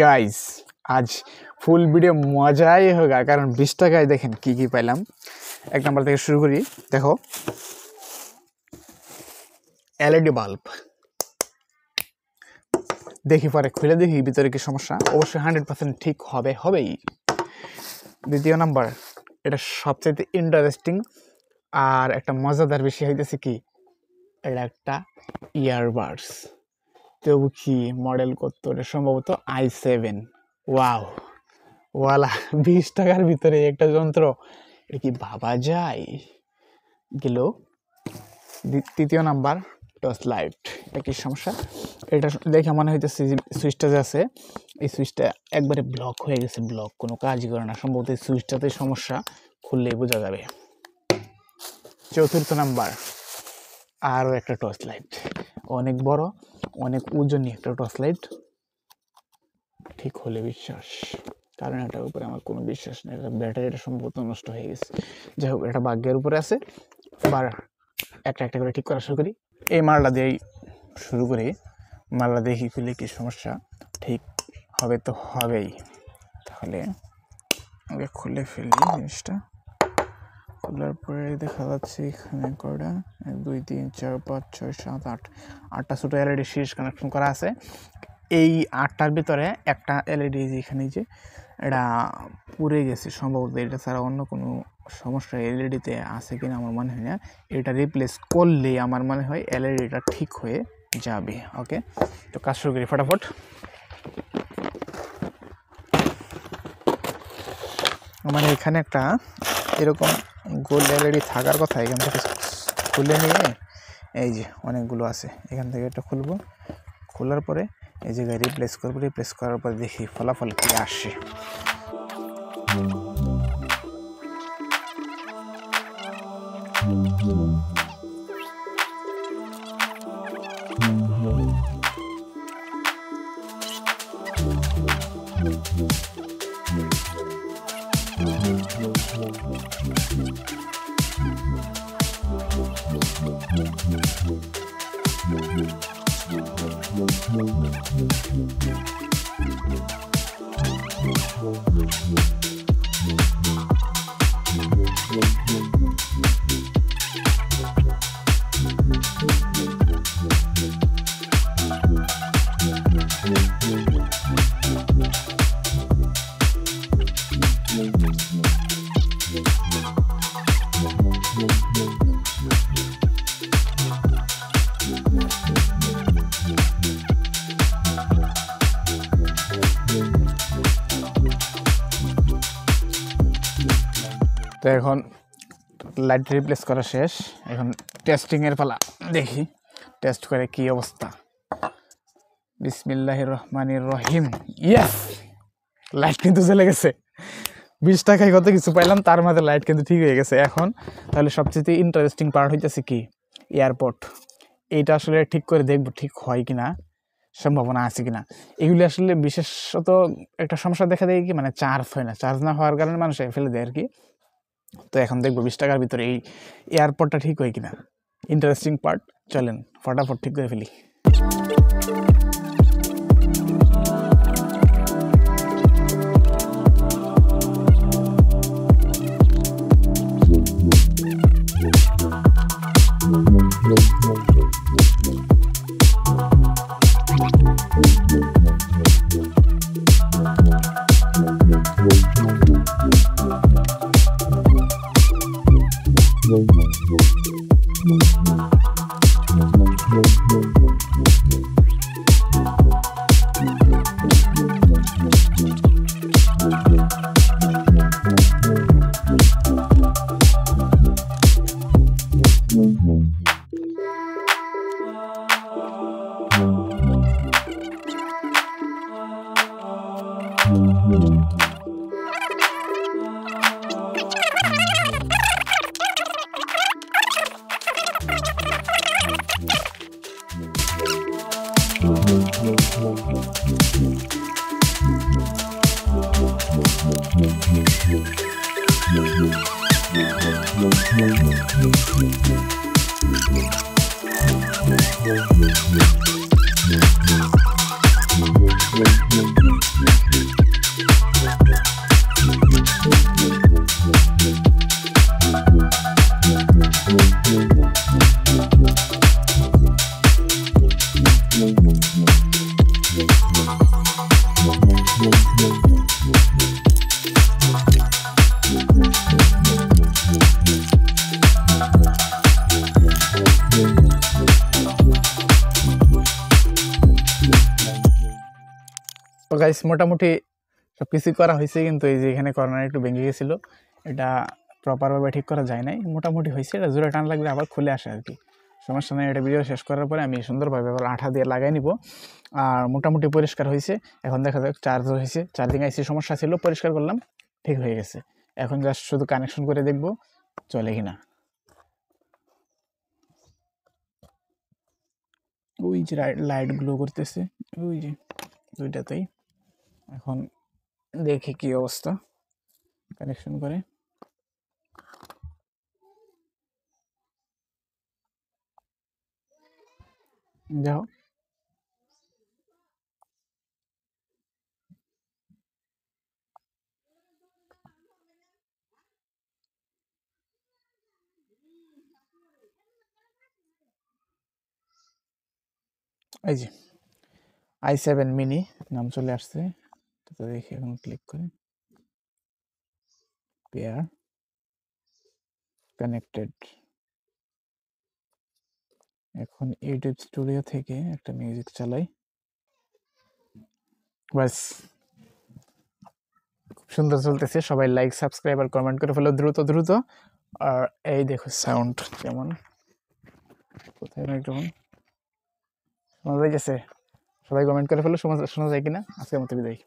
Guys आज full video মজাই হোগা কারণ 20 টাকায় দেখেন কি কি পাইলাম। এক নাম্বার থেকে শুরু করি। দেখো এলইডি বাল্ব, দেখি পরে খুলে দেখি ভিতরে কি সমস্যা। অবশ্যই 100% ঠিক হবেই। দ্বিতীয় নাম্বার, এটা সবচেয়ে ইন্টারেস্টিং আর একটা মজাদার বিষয় হইতেছে কি, এটা একটা ইয়ারবাডস। তবু কি মডেল কত? এটা সম্ভবত i7। ওয়াও ওয়ালা 20 টাকার ভিতরে একটা যন্ত্র, এটা কি ভাবা যায়? গেল। তৃতীয় নাম্বার টর্চ লাইট। এটা কি সমস্যা? এটা দেখে মনে হইতেছে যে সুইচটা যে আছে এই সুইচটা একবারে ব্লক হয়ে গেছে, ব্লক, কোনো কাজই করে না। সম্ভবত এই সুইচটাতে সমস্যা, খুললেই বোঝা যাবে। চতুর্থ নাম্বার আরও একটা টর্চ লাইট, অনেক বড় অনেক ওজনী একটা টর্চ লাইট। ঠিক হলে বিশ্বাস, কারণ এটার উপরে আমার কোনো বিশ্বাস নেই। এটা ব্যাটারিটা সম্ভবত নষ্ট হয়ে গেছে। যাই হোক, এটা ভাগ্যের উপরে আছে। এবার একটা একটা করে ঠিক করা শুরু করি। এই মালটা দিয়েই শুরু করি। মালটা দেখি খুলে কি সমস্যা। ঠিক হবে তো হবেই। তাহলে আগে খুলে ফেলি জিনিসটা। খোলার পরে দেখা যাচ্ছে এখানে কটা 1 2 3 4 5 6 7 8 8টা ছোটো এলইডি শীর্ষ কানেকশন করা আছে। এই 8টার ভিতরে একটা এলইডি যেখানে যে এটা পুড়ে গেছে, সম্ভবত এটা ছাড়া অন্য কোনো সমস্যা এলইডিতে আছে কিনা আমার মনে হয় না। এটা রিপ্লেস করলেই আমার মনে হয় এলইডিটা ঠিক হয়ে যাবে। ওকে, তো কাজ শুরু করি ফটাফট। মানে এখানে একটা এরকম গোল এলইডি থাকার কথা। এখান থেকে খুলে নিয়ে এই যে অনেকগুলো আছে, এখান থেকে এটা খুলবো। খোলার পরে এই জায়গায় রিপ্লেস করবো। রিপ্লেস করার পরে দেখি ফলাফল কি আসে। তো এখন লাইট রিপ্লেস করা শেষ, এখন টেস্টিংয়ের পালা। দেখি টেস্ট করে কি অবস্থা। বিসমিল্লাহির রহমানির রহিম। ইয়েস, লাইট কিন্তু চলে গেছে। 20 টাকায় কত কিছু পাইলাম, তার মধ্যে লাইট কিন্তু ঠিক হয়ে গেছে। এখন তাহলে সবচেয়ে ইন্টারেস্টিং পার্ট হইতেছে কি, এয়ারপোর্ট। এইটা আসলে ঠিক করে দেখবো ঠিক হয় কিনা, সম্ভাবনা আছে কিনা। এগুলি আসলে বিশেষত একটা সমস্যা দেখা দেয় কি, মানে চার্জ হয় না। চার্জ না হওয়ার কারণে মানুষ ফেলে দেয় আর কি। তো এখন দেখবো 20 টাকার ভিতরে এই এয়ারপোর্টটা ঠিক হয় কিনা। ইন্টারেস্টিং পার্ট, চলেন ফটাফট ঠিক করে ফেলি। তো গাইস মোটামুটি সব কিছুই করা হয়েছে, কিন্তু এই যে এখানে কর্নার একটু ভেঙে গেছিলো, এটা প্রপারভাবে ঠিক করা যায় নাই। মোটামুটি হয়েছে, এটা জোরে টান লাগলে আবার খুলে আসে আর কি, সমস্যা নেই। এটা ভিডিও শেষ করার পরে আমি সুন্দরভাবে আবার আঠা দিয়ে লাগাই নিব। আর মোটামুটি পরিষ্কার হয়েছে। এখন দেখা যাক চার্জ হয়েছে, চার্জিং আইসি সমস্যা ছিল, পরিষ্কার করলাম, ঠিক হয়ে গেছে। এখন জাস্ট শুধু কানেকশন করে দেখব চলে কিনা। ওই যে লাইট গ্লো করতেছে, ওই যে দুইটাতেই। এখন দেখি কি অবস্থা, কানেকশন করে। যাও এই যে i7 mini নাম চলে আসছে, তো দেখি এখন ক্লিক করে পেয়ার কানেক্টেড। এখন ইউটিউব স্টুডিও থেকে একটা মিউজিক চালাই, বাস খুব সুন্দর চলতেছে। সবাই লাইক সাবস্ক্রাইব আর কমেন্ট করে ফেলো দ্রুত দ্রুত। আর এই দেখো সাউন্ড কেমন, কোথায় মাইক্রোফোন শোনা যাইতেছে? সবাই কমেন্ট করে ফেলো শোনা যায় কিনা। আজকের মতো বিদায়।